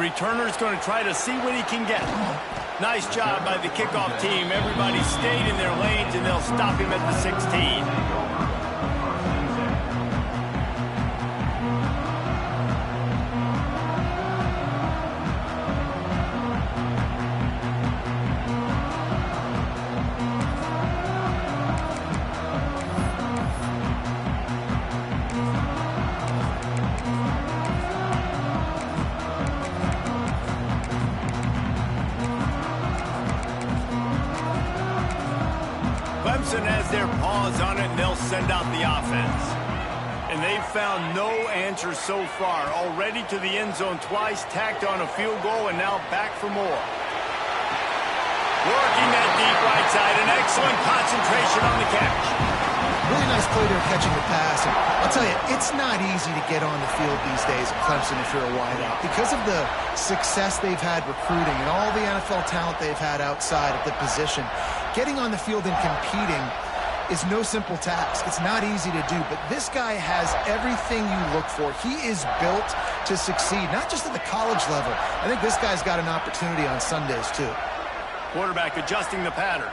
returner's going to try to see what he can get. Nice job by the kickoff team. Everybody stayed in their lanes, and they'll stop him at the 16. Clemson has their paws on it, and they'll send out the offense. And they've found no answer so far. Already to the end zone twice, tacked on a field goal, and now back for more. Working that deep right side, an excellent concentration on the catch. Really nice play there catching the pass. And I'll tell you, it's not easy to get on the field these days at Clemson if you're a wideout. Because of the success they've had recruiting and all the NFL talent they've had outside of the position, getting on the field and competing is no simple task. It's not easy to do, but this guy has everything you look for. He is built to succeed, not just at the college level. I think this guy's got an opportunity on Sundays, too. Quarterback adjusting the pattern.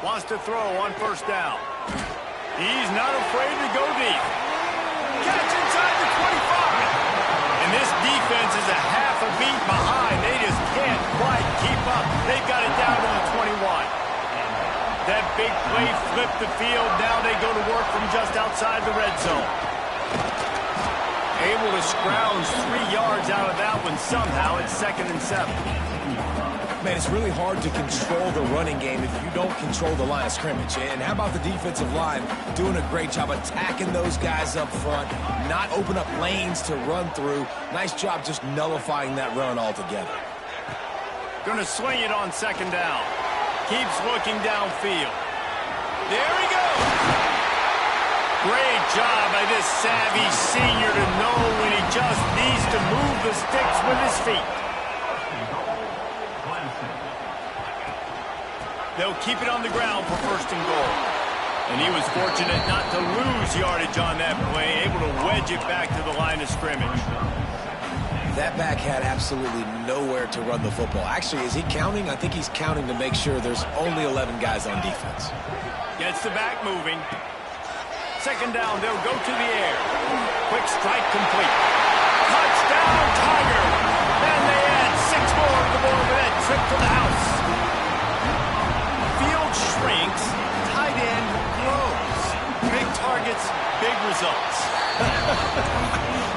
Wants to throw on first down. He's not afraid to go deep. Catch inside the 25. And this defense is a half a beat behind. They just can't quite keep up. They've got it down to the 21. That big play flipped the field. Now they go to work from just outside the red zone. Able to scrounge 3 yards out of that one somehow. It's 2nd and 7. Man, it's really hard to control the running game if you don't control the line of scrimmage. And how about the defensive line doing a great job attacking those guys up front, not open up lanes to run through. Nice job just nullifying that run altogether. Going to swing it on 2nd down. Keeps looking downfield. There he goes. Great job by this savvy senior to know when he just needs to move the sticks with his feet. They'll keep it on the ground for 1st and goal. And he was fortunate not to lose yardage on that play, able to wedge it back to the line of scrimmage. That back had absolutely nowhere to run the football. Actually, is he counting? I think he's counting to make sure there's only 11 guys on defense. Gets the back moving. 2nd down, they'll go to the air. Quick strike complete. Touchdown, Tiger! And they add 6 more to the board with that trip to the house. Field shrinks, tight end grows. Big targets, big results.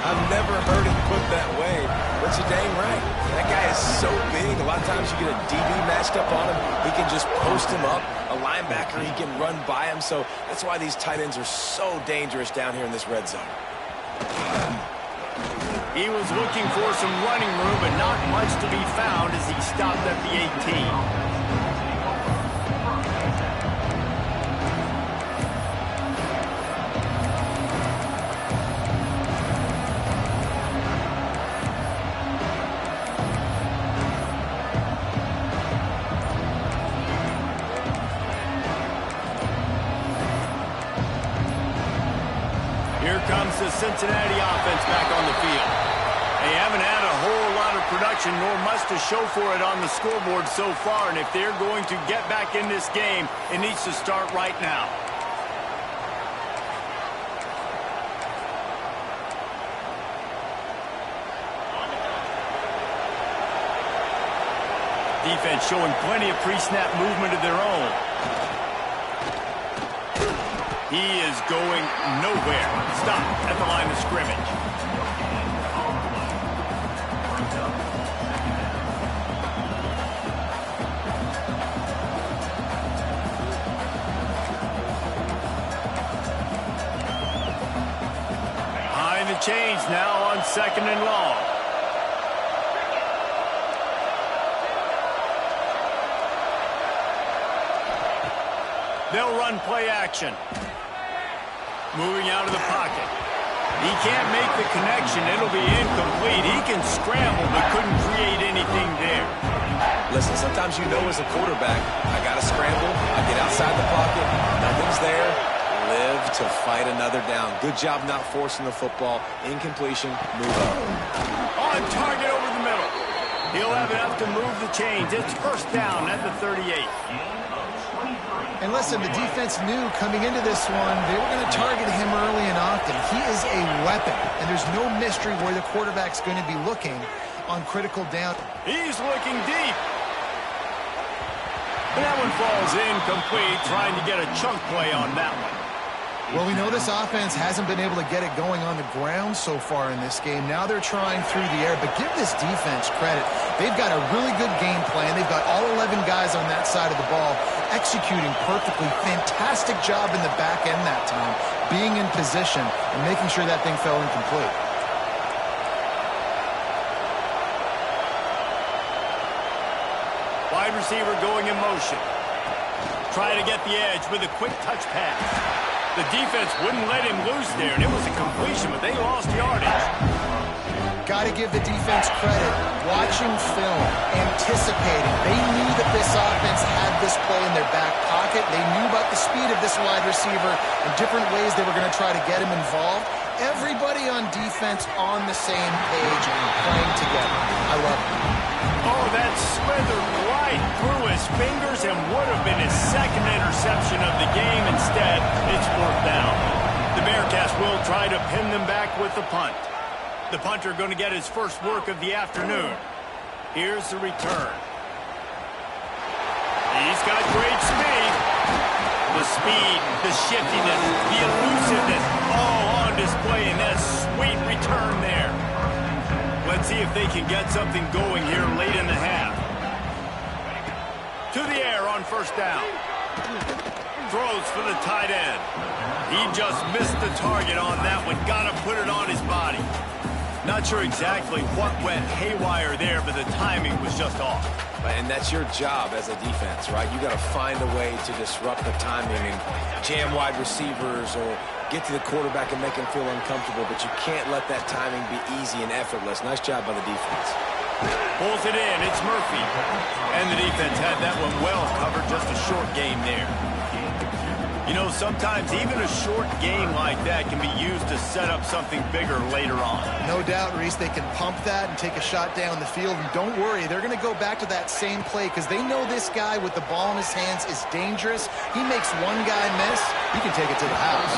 I've never heard it put that way, but you're dang right. That guy is so big. A lot of times you get a DB matched up on him. He can just post him up. A linebacker, he can run by him. So that's why these tight ends are so dangerous down here in this red zone. He was looking for some running room, but not much to be found as he stopped at the 18. Here comes the Cincinnati offense back on the field. They haven't had a whole lot of production, nor much to show for it on the scoreboard so far. And if they're going to get back in this game, it needs to start right now. Defense showing plenty of pre-snap movement of their own. He is going nowhere. Stop at the line of scrimmage. Behind the chains now on 2nd and long. They'll run play action. Moving out of the pocket. He can't make the connection. It'll be incomplete. He can scramble, but couldn't create anything there. Listen, sometimes you know as a quarterback, I got to scramble, I get outside the pocket, nothing's there, live to fight another down. Good job not forcing the football. Incompletion, move up. On target over the middle. He'll have enough to move the chains. It's first down at the 38. And listen, the defense knew coming into this one, they were going to target him early and often. He is a weapon, and there's no mystery where the quarterback's going to be looking on critical down. He's looking deep. And that one falls incomplete, trying to get a chunk play on that one. Well, we know this offense hasn't been able to get it going on the ground so far in this game. Now they're trying through the air, but give this defense credit. They've got a really good game plan. They've got all 11 guys on that side of the ball executing perfectly. Fantastic job in the back end that time, being in position and making sure that thing fell incomplete. Wide receiver going in motion. Trying to get the edge with a quick touch pass. The defense wouldn't let him loose there, and it was a completion, but they lost yardage. Got to give the defense credit. Watching film, anticipating. They knew that this offense had this play in their back pocket. They knew about the speed of this wide receiver and different ways they were going to try to get him involved. Everybody on defense on the same page and playing together. I love it. Oh, that slithered right through his fingers and would have been his second interception of the game. Instead, it's fourth down. The Bearcats will try to pin them back with the punt. The punter going to get his first work of the afternoon. Here's the return. He's got great speed. The speed, the shiftiness, the elusiveness, all on display in that sweet return there. Let's see if they can get something going here late in the half. To the air on first down. Throws for the tight end. He just missed the target on that one. Got to put it on his body. Not sure exactly what went haywire there, but the timing was just off. And that's your job as a defense, right? You got to find a way to disrupt the timing and jam wide receivers or get to the quarterback and make him feel uncomfortable, but you can't let that timing be easy and effortless. Nice job by the defense. Pulls it in. It's Murphy. And the defense had that one well covered. Just a short game there. You know, sometimes even a short game like that can be used to set up something bigger later on. No doubt, Reese, they can pump that and take a shot down the field. And don't worry, they're going to go back to that same play because they know this guy with the ball in his hands is dangerous. He makes one guy miss, he can take it to the house.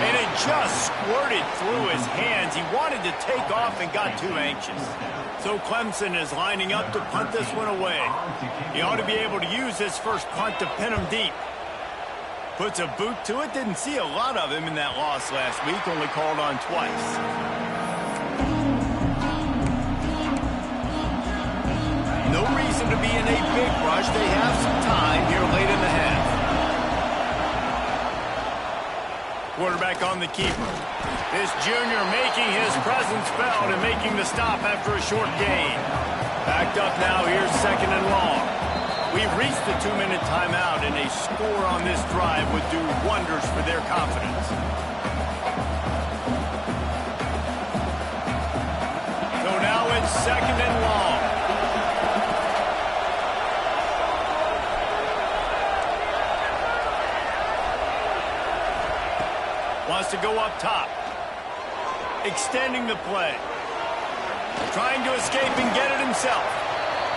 And it just squirted through his hands. He wanted to take off and got too anxious. So Clemson is lining up to punt this one away. He ought to be able to use this first punt to pin him deep. Puts a boot to it. Didn't see a lot of him in that loss last week. Only called on twice. No reason to be in a big rush. They have some time here late in the half. Quarterback on the keeper. This junior making his presence felt and making the stop after a short gain. Backed up now. Here's second and long. We've reached the 2-minute timeout, and a score on this drive would do wonders for their confidence. So now it's second and long. Wants to go up top. Extending the play. Trying to escape and get it himself.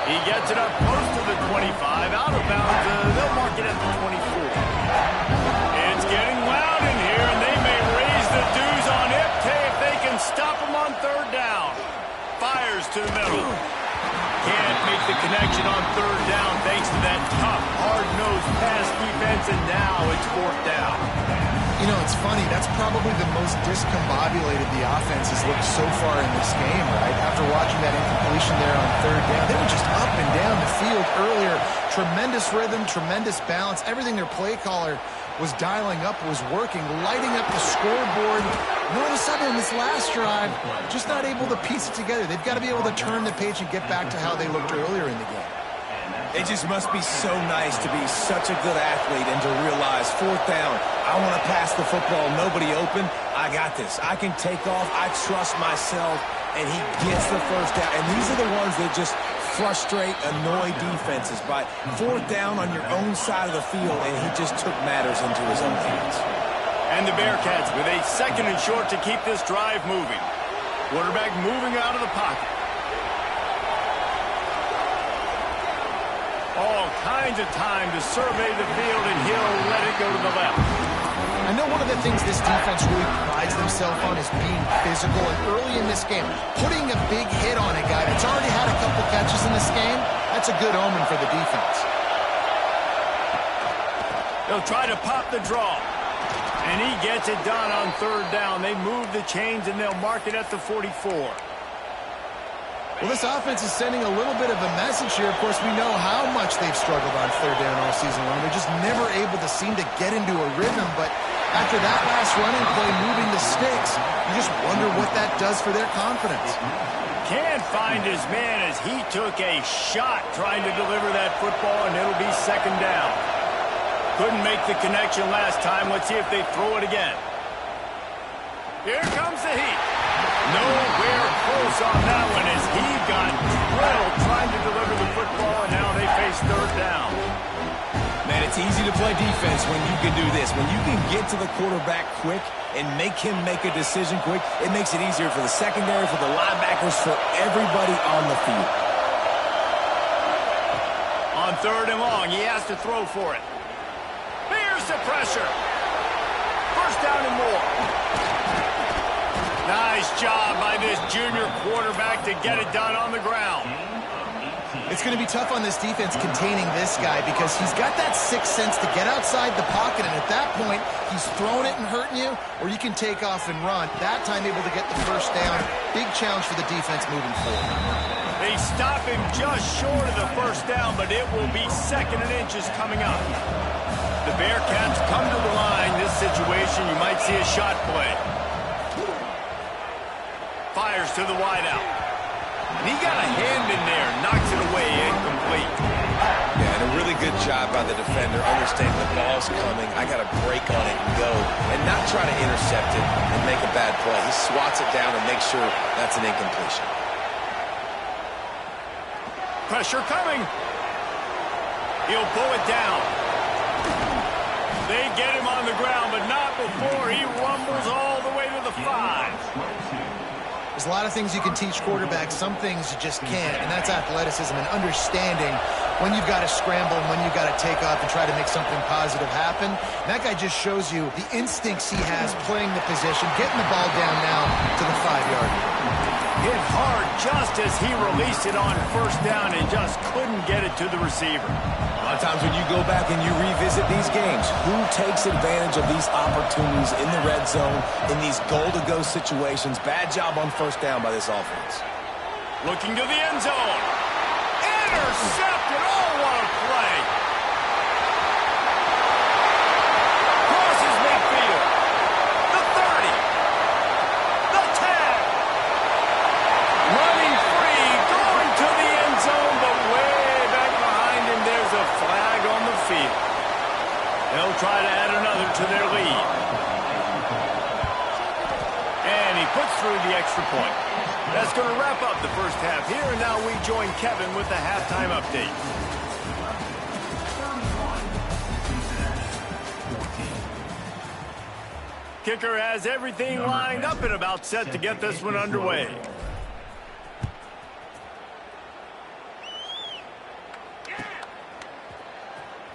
He gets it up close to the 25, out of bounds. They'll mark it at the 24. It's getting loud in here, and they may raise the dues on Iptay if they can stop him on third down. Fires to the middle. Can't make the connection on third down thanks to that tough, hard-nosed pass defense, and now it's fourth down. You know, it's funny. That's probably the most discombobulated the offense has looked so far in this game, right? After watching that incompletion there on third down, they were just up and down the field earlier. Tremendous rhythm, tremendous balance. Everything their play caller was dialing up was working, lighting up the scoreboard. And all of a sudden, in this last drive, just not able to piece it together. They've got to be able to turn the page and get back to how they looked earlier in the game. It just must be so nice to be such a good athlete and to realize fourth down, I want to pass the football, nobody open, I got this. I can take off, I trust myself, and he gets the first down. And these are the ones that just frustrate, annoy defenses by fourth down on your own side of the field, and he just took matters into his own hands. And the Bearcats with a 2nd and short to keep this drive moving. Quarterback moving out of the pocket. All kinds of time to survey the field, and he'll let it go to the left. I know one of the things this defense really prides themselves on is being physical, and early in this game, putting a big hit on a guy that's already had a couple catches in this game, that's a good omen for the defense. They'll try to pop the draw, and he gets it done on 3rd down. They move the chains, and they'll mark it at the 44. Well, this offense is sending a little bit of a message here. Of course, we know how much they've struggled on 3rd down all season long. They're just never able to seem to get into a rhythm, but after that last running play moving the sticks, you just wonder what that does for their confidence. Can't find his man as he took a shot trying to deliver that football, and it'll be 2nd down. Couldn't make the connection last time. Let's see if they throw it again. Here comes the heat. Nowhere close on that one as he got drilled trying to deliver the football, and now they face 3rd down. Man, it's easy to play defense when you can do this. When you can get to the quarterback quick and make him make a decision quick, it makes it easier for the secondary, for the linebackers, for everybody on the field. On 3rd and long, he has to throw for it. Here's the pressure. 1st down and more. Nice job by this junior quarterback to get it done on the ground. It's going to be tough on this defense containing this guy because he's got that 6th sense to get outside the pocket, and at that point, he's throwing it and hurting you, or you can take off and run. That time able to get the 1st down. Big challenge for the defense moving forward. They stop him just short of the 1st down, but it will be 2nd and inches coming up. The Bearcats come to the line. This situation, you might see a shot play. Fires to the wideout. And he got a hand in there, knocks it away, incomplete. Yeah, and a really good job by the defender, understanding the ball's coming. I got to break on it and go, and not try to intercept it and make a bad play. He swats it down and makes sure that's an incompletion. Pressure coming. He'll pull it down. They get him on the ground, but not before he rumbles all the way to the 5. There's a lot of things you can teach quarterbacks. Some things you just can't, and that's athleticism and understanding when you've got to scramble and when you've got to take off and try to make something positive happen. And that guy just shows you the instincts he has playing the position, getting the ball down now to the 5-yard line. Hit hard just as he released it on 1st down and just couldn't get it to the receiver. A lot of times when you go back and you revisit these games, who takes advantage of these opportunities in the red zone, in these goal-to-go situations? Bad job on 1st down by this offense. Looking to the end zone. Intercepted. Oh, what a play. Crosses midfield. The 30. The 10. Running free. Going to the end zone, but way back behind him, there's a flag on the field. They'll try to add another to their lead. And he puts through the extra point. That's going to wrap up the 1st half here, and now we join Kevin with the halftime update. Kicker has everything lined up and about set to get this one underway.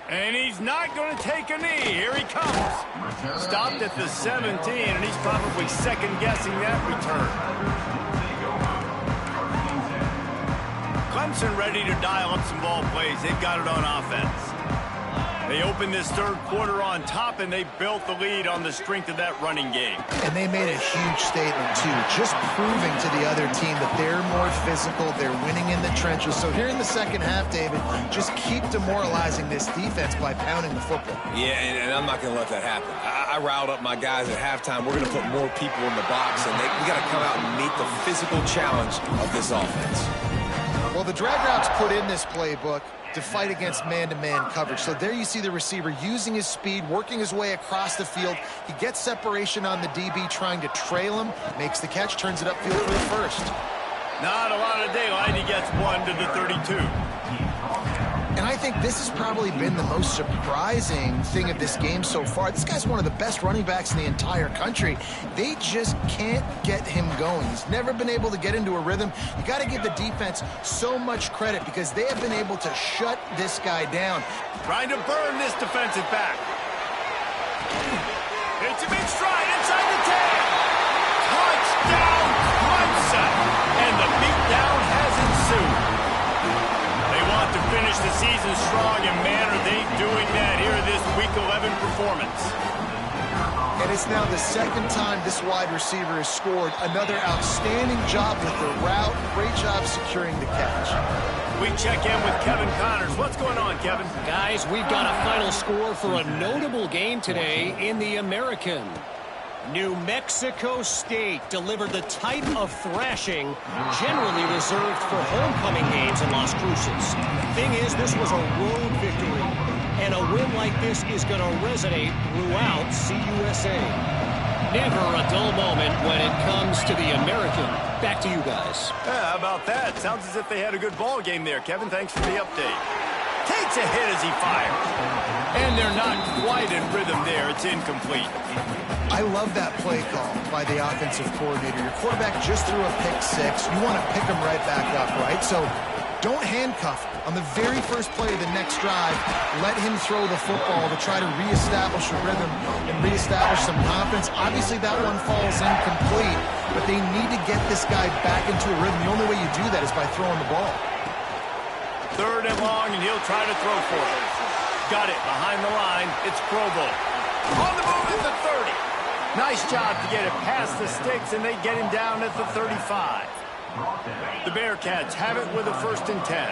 And he's not going to take a knee. Here he comes. Stopped at the 17, and he's probably second-guessing that return. Clemson ready to dial up some ball plays. They've got it on offense. They opened this 3rd quarter on top, and they built the lead on the strength of that running game. And they made a huge statement, too, just proving to the other team that they're more physical, they're winning in the trenches. So here in the 2nd half, David, just keep demoralizing this defense by pounding the football. Yeah, and I'm not going to let that happen. I riled up my guys at halftime. We're going to put more people in the box, and we got to come out and meet the physical challenge of this offense. Well, the drag routes put in this playbook to fight against man-to-man coverage. So there you see the receiver using his speed, working his way across the field. He gets separation on the DB, trying to trail him, makes the catch, turns it upfield for the 1st. Not a lot of daylight. He gets That's 1 to the 32. And I think this has probably been the most surprising thing of this game so far. This guy's one of the best running backs in the entire country. They just can't get him going. He's never been able to get into a rhythm. You got to give the defense so much credit because they have been able to shut this guy down. Trying to burn this defensive back. Hits him in stride inside the 10. Touchdown, Clemson. And the beatdown has ensued. They want to finish the season strong, and man, are they doing that here in this Week 11 performance. And it's now the second time this wide receiver has scored. Another outstanding job with the route. Great job securing the catch. We check in with Kevin Connors. What's going on, Kevin? Guys, we've got a final score for a notable game today in the American. New Mexico State delivered the type of thrashing generally reserved for homecoming games in Las Cruces. Thing is, this was a road victory, and a win like this is going to resonate throughout CUSA. Never a dull moment when it comes to the American. Back to you guys. How about that? Sounds as if they had a good ball game there, Kevin. Thanks for the update. Takes a hit as he fires. And they're not quite in rhythm there. It's incomplete. I love that play call by the offensive coordinator. Your quarterback just threw a pick six. You want to pick him right back up, right? So don't handcuff him. On the very first play of the next drive, let him throw the football to try to reestablish a rhythm and reestablish some confidence. Obviously, that one falls incomplete, but they need to get this guy back into a rhythm. The only way you do that is by throwing the ball. 3rd and long, and he'll try to throw for it. Got it behind the line. It's Provo. On the move at the 30. Nice job to get it past the sticks, and they get him down at the 35. The Bearcats have it with a 1st and 10.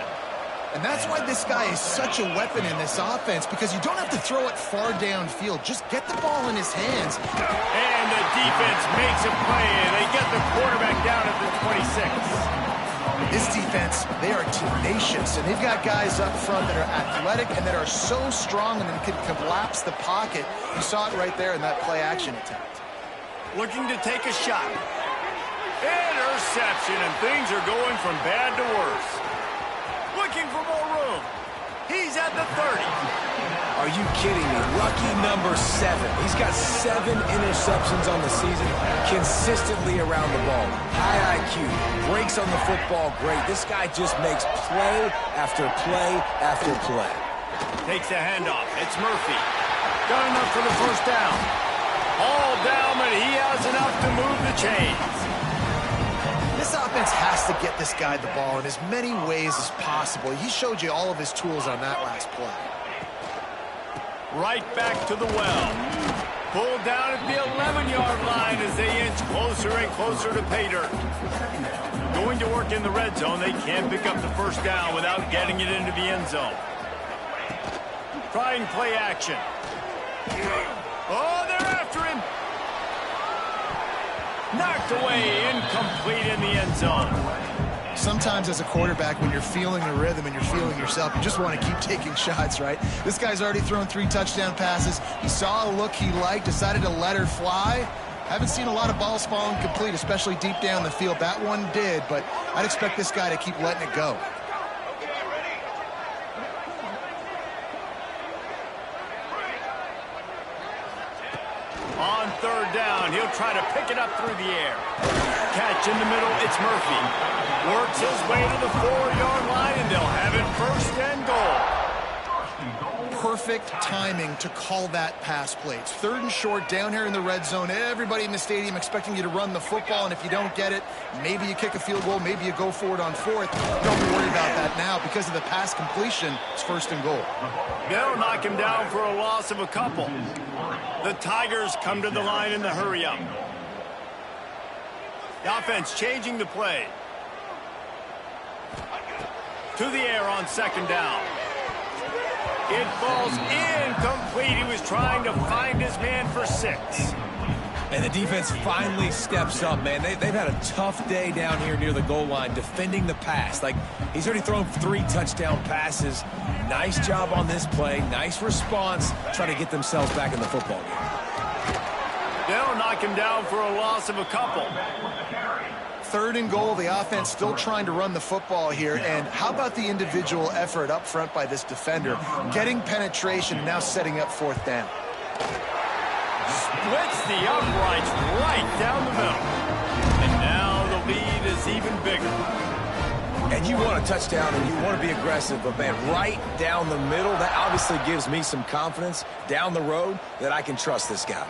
And that's why this guy is such a weapon in this offense, because you don't have to throw it far downfield. Just get the ball in his hands. And the defense makes a play, and they get the quarterback down at the 26. This defense, they are tenacious, and they've got guys up front that are athletic and that are so strong and then can collapse the pocket. You saw it right there in that play-action attempt. Looking to take a shot. Interception, and things are going from bad to worse. Looking for more room. He's at the 30. Are you kidding me? Lucky number 7. He's got 7 interceptions on the season, consistently around the ball. High IQ, breaks on the football great. This guy just makes play after play after play. Takes the handoff. It's Murphy. Got enough for the 1st down. All down, but he has enough to move the chains. This offense has to get this guy the ball in as many ways as possible. He showed you all of his tools on that last play. Right back to the well. Pulled down at the 11-yard line as they inch closer and closer to pay dirt. Going to work in the red zone. They can't pick up the 1st down without getting it into the end zone. Trying play action. Oh, they're after him. Knocked away, incomplete in the end zone. Sometimes as a quarterback, when you're feeling the rhythm and you're feeling yourself, you just want to keep taking shots, right? This guy's already thrown 3 touchdown passes. He saw a look he liked, decided to let her fly. Haven't seen a lot of balls falling complete, especially deep down the field. That one did, but I'd expect this guy to keep letting it go. On 3rd down, he'll try to pick it up through the air. Catch in the middle, it's Murphy. Works his way to the 4-yard line, and they'll have it 1st and goal. Perfect timing to call that pass play. It's 3rd and short down here in the red zone. Everybody in the stadium expecting you to run the football, and if you don't get it, maybe you kick a field goal, maybe you go for it on 4th. Don't worry about that now. Because of the pass completion, it's 1st and goal. They'll knock him down for a loss of a couple. The Tigers come to the line in the hurry-up. The offense changing the play. To the air on 2nd down. It falls incomplete. He was trying to find his man for 6. And the defense finally steps up, man. They've had a tough day down here near the goal line defending the pass. Like, he's already thrown 3 touchdown passes. Nice job on this play. Nice response. Trying to get themselves back in the football game. They'll knock him down for a loss of a couple. 3rd and goal. The offense still trying to run the football here. And how about the individual effort up front by this defender? Getting penetration and now setting up 4th down. Splits the uprights right down the middle. And now the lead is even bigger. And you want a touchdown and you want to be aggressive, but man, right down the middle, that obviously gives me some confidence down the road that I can trust this guy.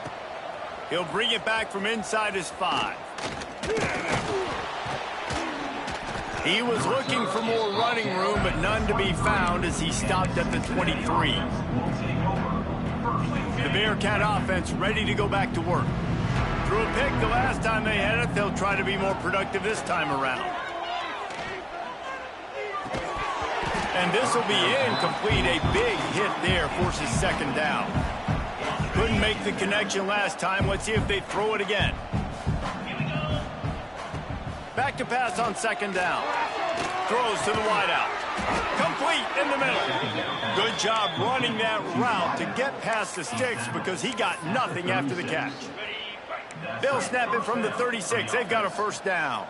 He'll bring it back from inside his 5. He was looking for more running room, but none to be found as he stopped at the 23. The Bearcat offense ready to go back to work. Threw a pick the last time they had it. They'll try to be more productive this time around. And this will be incomplete. A big hit there forces 2nd down. Couldn't make the connection last time. Let's see if they throw it again. Back to pass on 2nd down. Throws to the wideout. Complete in the middle. Good job running that route to get past the sticks because he got nothing after the catch. They'll snap it from the 36. They've got a 1st down.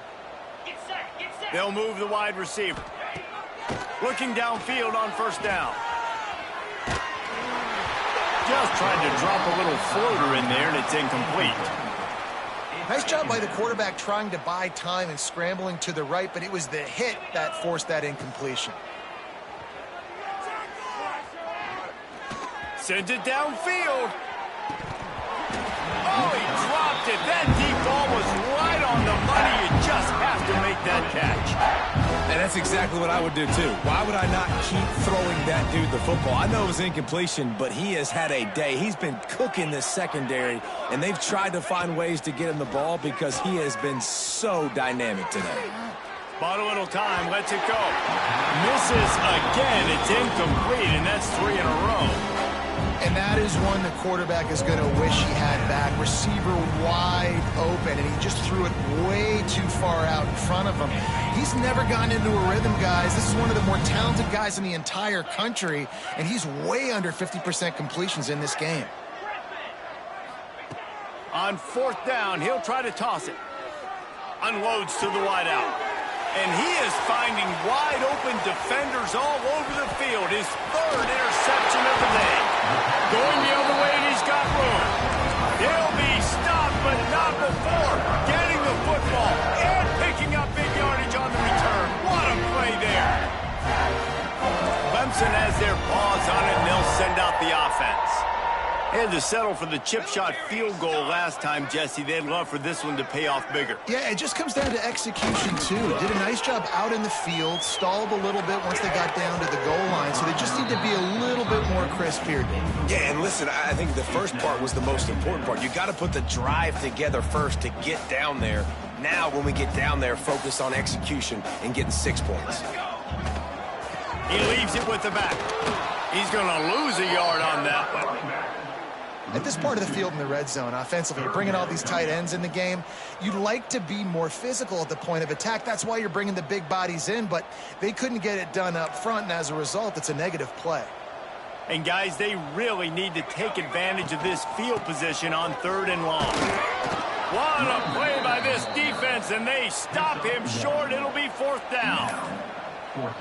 They'll move the wide receiver. Looking downfield on 1st down. Just tried to drop a little floater in there, and it's incomplete. Nice job by the quarterback trying to buy time and scrambling to the right, but it was the hit that forced that incompletion. Sends it downfield. Oh, he dropped it. That deep ball was right on the money. You just have to make that catch. And that's exactly what I would do, too. Why would I not keep throwing that dude the football? I know it was incompletion, but he has had a day. He's been cooking this secondary, and they've tried to find ways to get him the ball because he has been so dynamic today. Bought a little time, lets it go. Misses again. It's incomplete, and that's 3 in a row. And that is one the quarterback is going to wish he had back. Receiver wide open, and he just threw it way too far out in front of him. He's never gotten into a rhythm, guys. This is one of the more talented guys in the entire country, and he's way under 50% completions in this game. On 4th down, he'll try to toss it. Unloads to the wideout. And he is finding wide-open defenders all over the field. His 3rd interception of the day. Going the other way, and he's got room. He'll be stopped, but not before getting the football and picking up big yardage on the return. What a play there. Clemson has their paws on it, and they'll send out the offense. Had to settle for the chip shot field goal last time, Jesse. They'd love for this one to pay off bigger. Yeah, it just comes down to execution, too. Did a nice job out in the field, stalled a little bit once they got down to the goal line, so they just need to be a little bit more crisp here, Dave. Yeah, and listen, I think the first part was the most important part. You got to put the drive together first to get down there. Now, when we get down there, focus on execution and getting 6 points. He leaves it with the back. He's going to lose a yard on that one. At this part of the field in the red zone, offensively, you're bringing all these tight ends in the game. You'd like to be more physical at the point of attack. That's why you're bringing the big bodies in, but they couldn't get it done up front, and as a result, it's a negative play. And, guys, they really need to take advantage of this field position on 3rd and long. What a play by this defense, and they stop him short. It'll be 4th down. Well,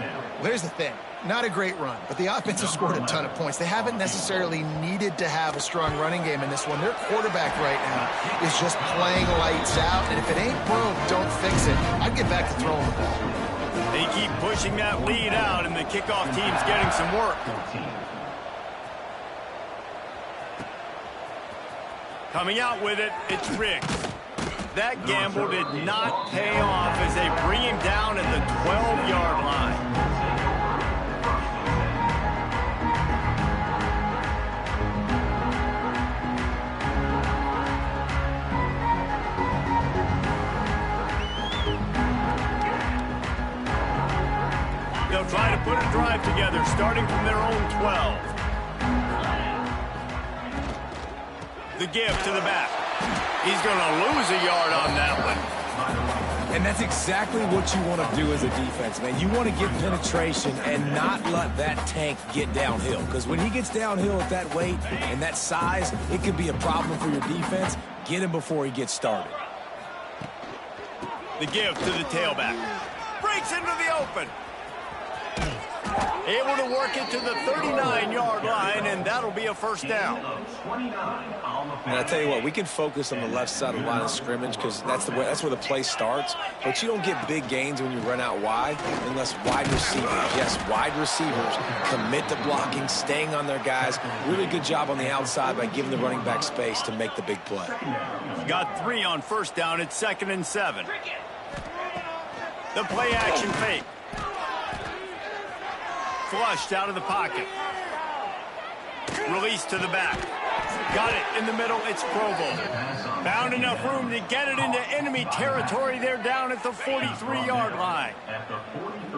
here's the thing. Not a great run, but the offense has scored a ton of points. They haven't necessarily needed to have a strong running game in this one. Their quarterback right now is just playing lights out, and if it ain't broke, don't fix it. I'd get back to throwing the ball. They keep pushing that lead out, and the kickoff team's getting some work. Coming out with it, it's Riggs. That gamble did not pay off as they bring him down at the 12-yard line. They'll try to put a drive together, starting from their own 12. The give to the back. He's going to lose a yard on that one. And that's exactly what you want to do as a defense, man. You want to get penetration and not let that tank get downhill. Because when he gets downhill at that weight and that size, it could be a problem for your defense. Get him before he gets started. The give to the tailback. Breaks into the open. Able to work it to the 39-yard line, and that'll be a first down. And I tell you what, we can focus on the left side of the line of scrimmage because that's where the play starts. But you don't get big gains when you run out wide unless wide receivers, yes, wide receivers, commit to blocking, staying on their guys. Really good job on the outside by giving the running back space to make the big play. Got 3 on first down. It's 2nd and 7. The play action fake. Flushed out of the pocket. Release to the back. Got it in the middle. It's Provo. Found enough room to get it into enemy territory. They're down at the 43-yard line.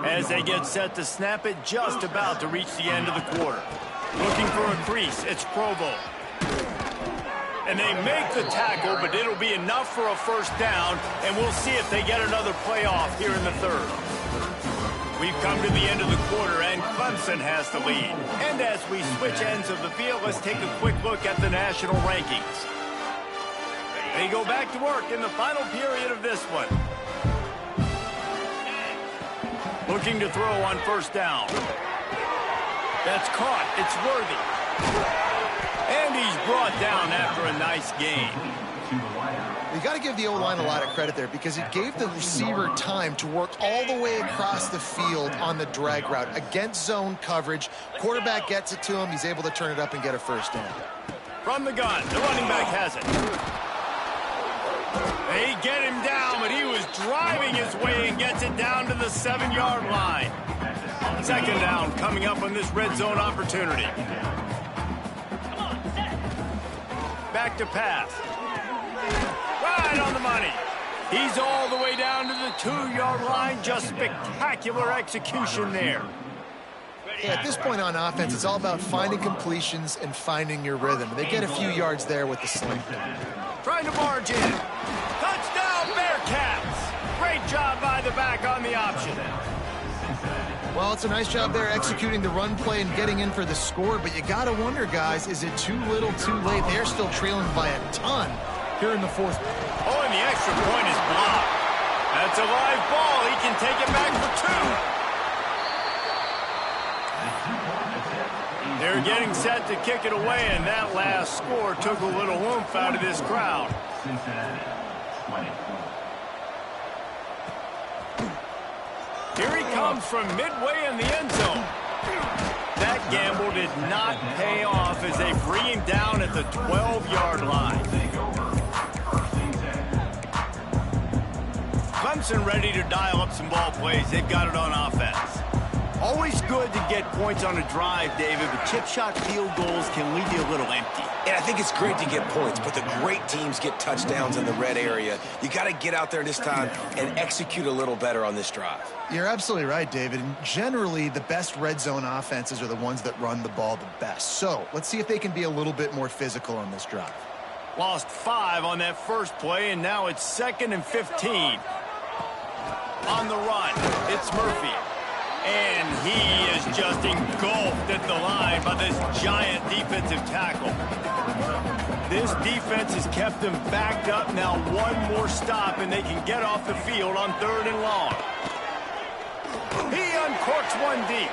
As they get set to snap it, just about to reach the end of the quarter. Looking for a crease. It's Provo. And they make the tackle, but it'll be enough for a first down, and we'll see if they get another play off here in the third. We've come to the end of the quarter, and Clemson has the lead. And as we switch ends of the field, let's take a quick look at the national rankings. They go back to work in the final period of this one. Looking to throw on first down. That's caught. It's Worthy. And he's brought down after a nice gain. You got to give the O-line a lot of credit there because it gave the receiver time to work all the way across the field on the drag route against zone coverage. Quarterback gets it to him. He's able to turn it up and get a first down. From the gun, the running back has it. They get him down, but he was driving his way and gets it down to the 7-yard line. 2nd down coming up on this red zone opportunity. Back to pass. Right on the money. He's all the way down to the 2-yard line. Just spectacular execution there. Yeah, at this point on offense, it's all about finding completions and finding your rhythm. They get a few yards there with the sling. Trying to barge in. Touchdown, Bearcats. Great job by the back on the option. Well, it's a nice job there executing the run play and getting in for the score, but you got to wonder, guys, is it too little, too late? They're still trailing by a ton here in the fourth. Oh, and the extra point is blocked. That's a live ball. He can take it back for 2. They're getting set to kick it away, and that last score took a little oomph out of this crowd. Here he comes from midway in the end zone. That gamble did not pay off as they bring him down at the 12-yard line. Clemson ready to dial up some ball plays. They've got it on offense. Always good to get points on a drive, David, but chip shot field goals can leave you a little empty. And I think it's great to get points, but the great teams get touchdowns in the red area. You got to get out there this time and execute a little better on this drive. You're absolutely right, David. And generally, the best red zone offenses are the ones that run the ball the best. So let's see if they can be a little bit more physical on this drive. Lost 5 on that first play, and now it's 2nd and 15. On the run, it's Murphy. And he is just engulfed at the line by this giant defensive tackle. This defense has kept them backed up. Now one more stop, and they can get off the field on 3rd and long. He uncorks one deep.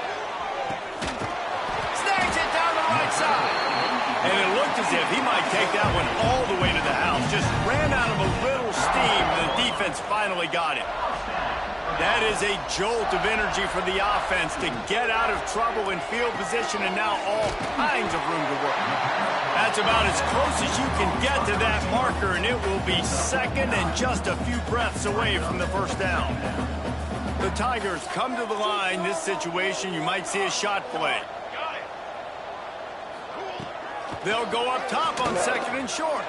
Snags it down the right side. And it looked as if he might take that one all the way to the house. Just ran out of a little steam, and the defense finally got it. That is a jolt of energy for the offense to get out of trouble in field position, and now all kinds of room to work. That's about as close as you can get to that marker, and it will be 2nd and just a few breaths away from the first down. The Tigers come to the line. This situation, you might see a shot play. They'll go up top on 2nd and short.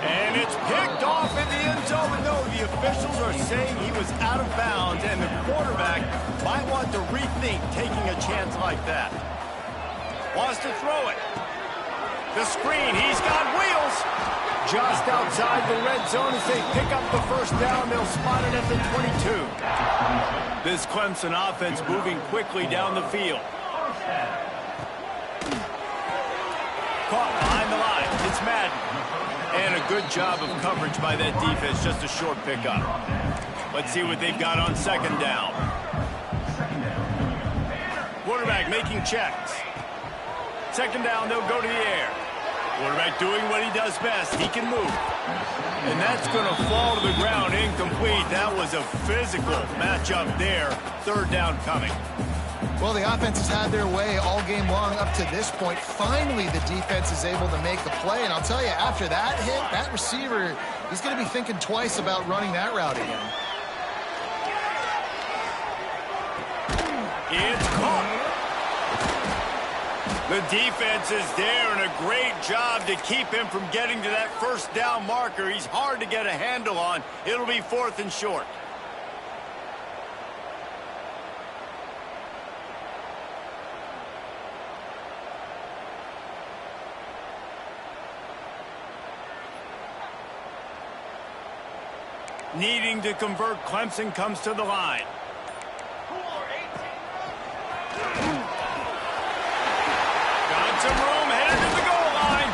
And it's picked off in the end zone. But no, the officials are saying he was out of bounds, and the quarterback might want to rethink taking a chance like that. Wants to throw it. The screen, he's got wheels. Just outside the red zone as they pick up the first down. They'll spot it at the 22. This Clemson offense moving quickly down the field. Caught behind the line. It's Madden. And a good job of coverage by that defense, just a short pickup. Let's see what they've got on second down. Quarterback making checks. Second down, they'll go to the air. Quarterback doing what he does best. He can move. And that's going to fall to the ground incomplete. That was a physical matchup there. Third down coming. Well, the offense has had their way all game long up to this point. Finally, the defense is able to make the play. And I'll tell you, after that hit, that receiver, he's going to be thinking twice about running that route again. It's caught. The defense is there, and a great job to keep him from getting to that first down marker. He's hard to get a handle on. It'll be 4th and short. Needing to convert, Clemson comes to the line. Some room, headed to the goal line.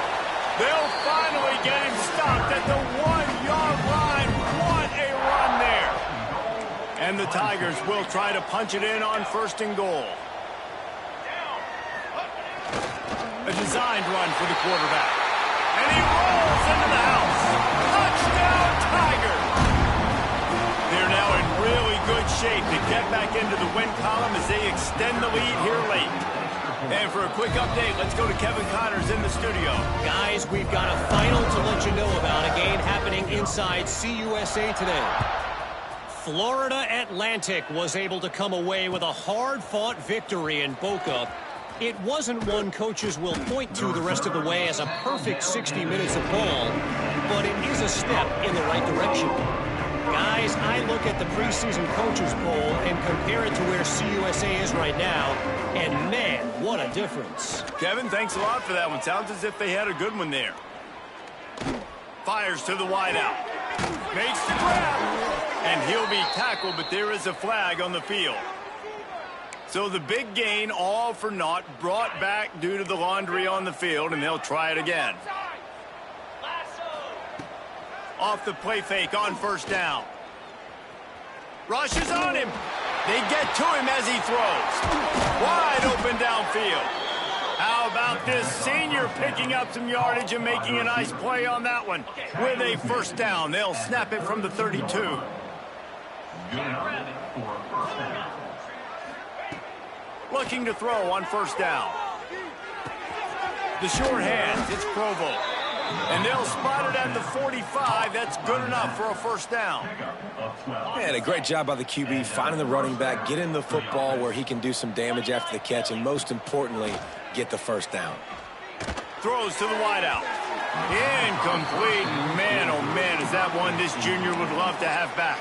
They'll finally get him stopped at the 1-yard line. What a run there. And the Tigers will try to punch it in on 1st and goal. A designed run for the quarterback. And he rolls into the house. Touchdown, Tigers. They're now in really good shape to get back into the win column as they extend the lead here late. And for a quick update, let's go to Kevin Connors in the studio. Guys, we've got a final to let you know about, a game happening inside CUSA today. Florida Atlantic was able to come away with a hard-fought victory in Boca. It wasn't one coaches will point to the rest of the way as a perfect 60 minutes of ball, but it is a step in the right direction. Guys, I look at the preseason coaches poll and compare it to where CUSA is right now, and man, what a difference. Kevin, thanks a lot for that one. Sounds as if they had a good one there. Fires to the wideout. Makes the grab. And he'll be tackled, but there is a flag on the field. So the big gain, all for naught, brought back due to the laundry on the field, and they'll try it again. Off the play fake on 1st down. Rushes on him. They get to him as he throws. Wide open downfield. How about this senior picking up some yardage and making a nice play on that one with a 1st down. They'll snap it from the 32. Looking to throw on 1st down. The short hands. It's Provo. And they'll spot it at the 45. That's good enough for a 1st down. And a great job by the QB, finding the running back, getting the football where he can do some damage after the catch, and most importantly, get the 1st down. Throws to the wideout. Incomplete. Man, oh man, is that one this junior would love to have back.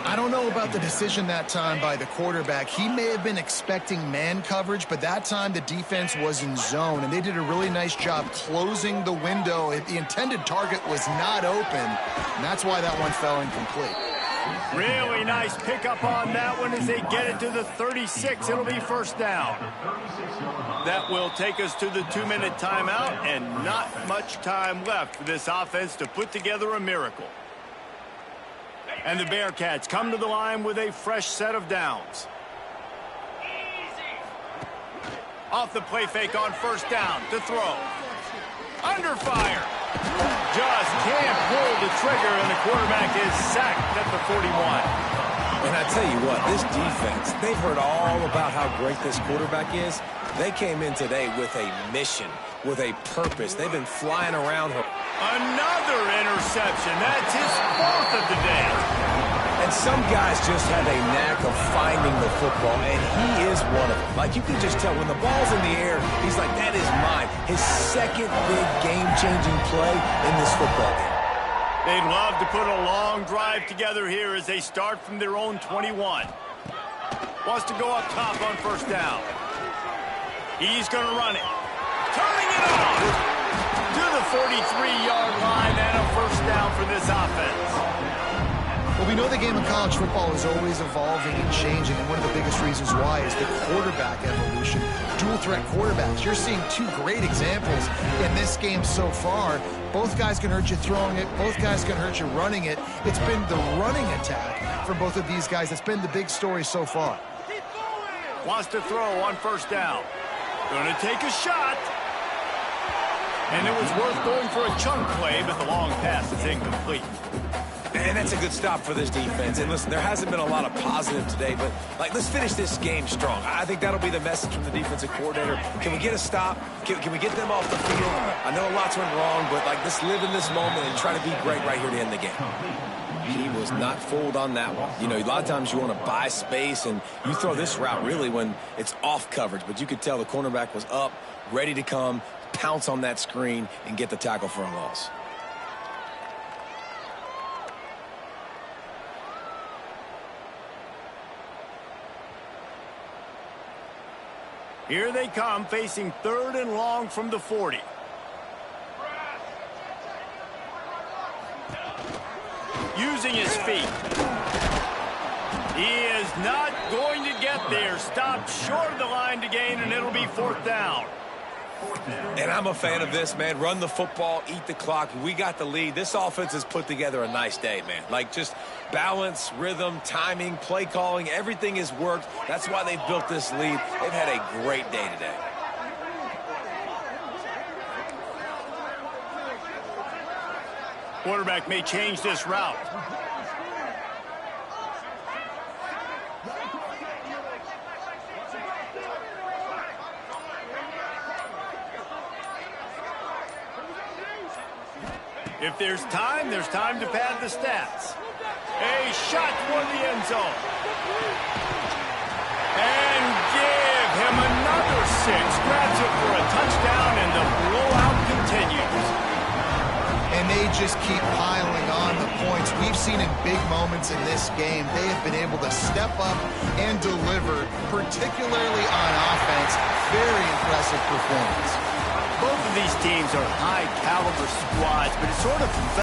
I don't know about the decision that time by the quarterback. He may have been expecting man coverage, but that time the defense was in zone, and they did a really nice job closing the window. The intended target was not open, and that's why that one fell incomplete. Really nice pickup on that one as they get it to the 36. It'll be 1st down. That will take us to the 2-minute timeout, and not much time left for this offense to put together a miracle. And the Bearcats come to the line with a fresh set of downs. Off the play fake on 1st down to throw. Under fire. Just can't pull the trigger, and the quarterback is sacked at the 41. And I tell you what, this defense, they've heard all about how great this quarterback is. They came in today with a mission, with a purpose. They've been flying around her. Another interception. That's his 4th of the day. And some guys just have a knack of finding the football, and he is one of them. Like, you can just tell when the ball's in the air, he's like, that is mine. His 2nd big game-changing play in this football game. They'd love to put a long drive together here as they start from their own 21. Wants to go up top on 1st down. He's going to run it. Turning it on to the 43-yard line, and a 1st down for this offense. Well, we know the game of college football is always evolving and changing, and one of the biggest reasons why is the quarterback evolution. Dual threat quarterbacks. You're seeing two great examples in this game so far. Both guys can hurt you throwing it. Both guys can hurt you running it. It's been the running attack for both of these guys that's been the big story so far. Wants to throw on first down. Going to take a shot. And it was worth going for a chunk play, but the long pass is incomplete. And that's a good stop for this defense. And listen, there hasn't been a lot of positive today, but let's finish this game strong. I think that'll be the message from the defensive coordinator. Can we get a stop? Can we get them off the field? I know lots went wrong, but let's live in this moment and try to be great right here to end the game. He was not fooled on that one. You know, a lot of times you want to buy space, and you throw this route really when it's off coverage. But you could tell the cornerback was up, ready to come, pounce on that screen, and get the tackle for a loss. Here they come, facing 3rd and long from the 40. Using his feet. He is not going to get there. Stopped short of the line to gain, and it'll be 4th down. And I'm a fan of this, man. Run the football, eat the clock. We got the lead. This offense has put together a nice day, man. Just balance, rhythm, timing, play calling, everything has worked. That's why they've built this lead. They've had a great day today. Quarterback may change this route. If there's time to pad the stats. A shot for the end zone. And give him another 6. Grabs it for a touchdown, and the blowout continues. And they just keep piling on the points. We've seen in big moments in this game, they have been able to step up and deliver, particularly on offense. Very impressive performance. Both of these teams are high-caliber squads, but it's sort of